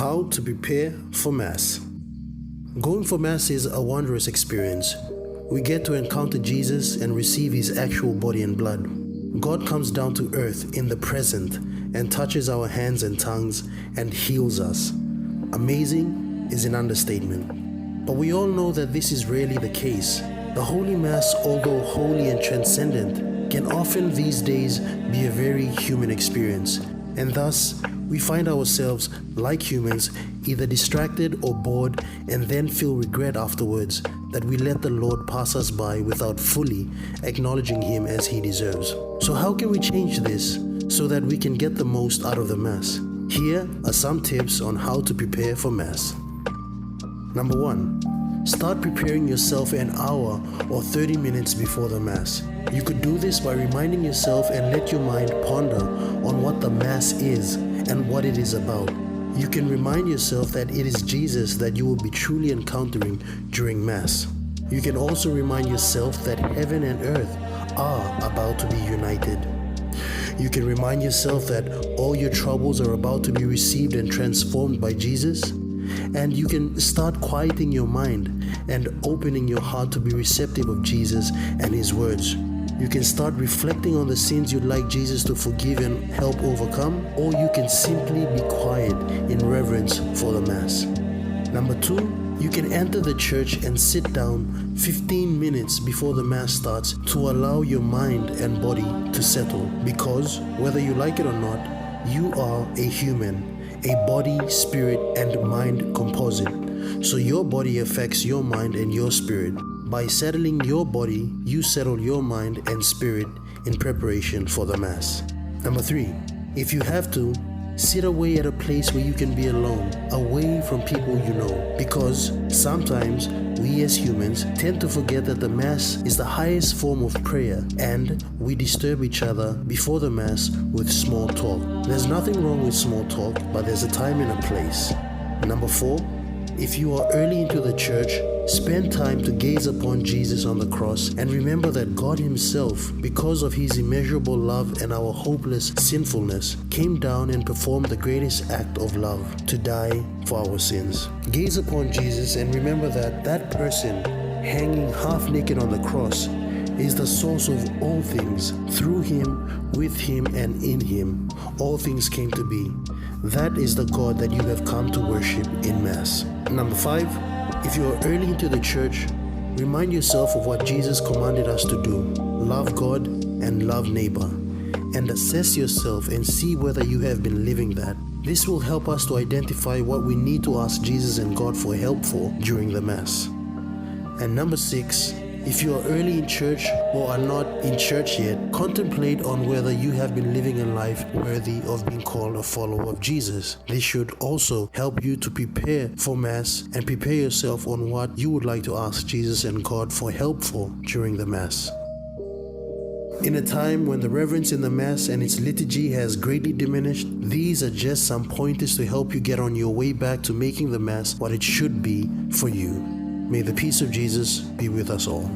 How to prepare for Mass. Going for Mass is a wondrous experience. We get to encounter Jesus and receive His actual body and blood. God comes down to earth in the present and touches our hands and tongues and heals us. Amazing is an understatement. But we all know that this is rarely the case. The Holy Mass, although holy and transcendent, can often these days be a very human experience, and thus we find ourselves, like humans, either distracted or bored and then feel regret afterwards that we let the Lord pass us by without fully acknowledging Him as He deserves. So how can we change this so that we can get the most out of the Mass? Here are some tips on how to prepare for Mass. Number 1. Start preparing yourself an hour or 30 minutes before the Mass. You could do this by reminding yourself and let your mind ponder on what the Mass is and what it is about. You can remind yourself that it is Jesus that you will be truly encountering during Mass. You can also remind yourself that heaven and earth are about to be united. You can remind yourself that all your troubles are about to be received and transformed by Jesus. And you can start quieting your mind and opening your heart to be receptive of Jesus and His words. You can start reflecting on the sins you'd like Jesus to forgive and help overcome, or you can simply be quiet in reverence for the Mass. Number 2, you can enter the church and sit down 15 minutes before the Mass starts to allow your mind and body to settle, because whether you like it or not, you are a human, a body, spirit, and mind composite. So your body affects your mind and your spirit. By settling your body, you settle your mind and spirit in preparation for the Mass. Number 3, if you have to, sit away at a place where you can be alone, away from people you know, because sometimes we as humans tend to forget that the Mass is the highest form of prayer, and we disturb each other before the Mass with small talk. There's nothing wrong with small talk, but there's a time and a place. Number 4, if you are early into the church, spend time to gaze upon Jesus on the cross and remember that God Himself, because of His immeasurable love and our hopeless sinfulness, came down and performed the greatest act of love, to die for our sins. Gaze upon Jesus and remember that that person hanging half naked on the cross is the source of all things. Through Him, with Him, and in Him, all things came to be. That is the God that you have come to worship in Mass. Number 5, if you are early into the church, remind yourself of what Jesus commanded us to do. Love God and love neighbor. And assess yourself and see whether you have been living that. This will help us to identify what we need to ask Jesus and God for help for during the Mass. And number 6, if you are early in church or are not in church yet, contemplate on whether you have been living a life worthy of being called a follower of Jesus. This should also help you to prepare for Mass and prepare yourself on what you would like to ask Jesus and God for help for during the Mass. In a time when the reverence in the Mass and its liturgy has greatly diminished, these are just some pointers to help you get on your way back to making the Mass what it should be for you. May the peace of Jesus be with us all.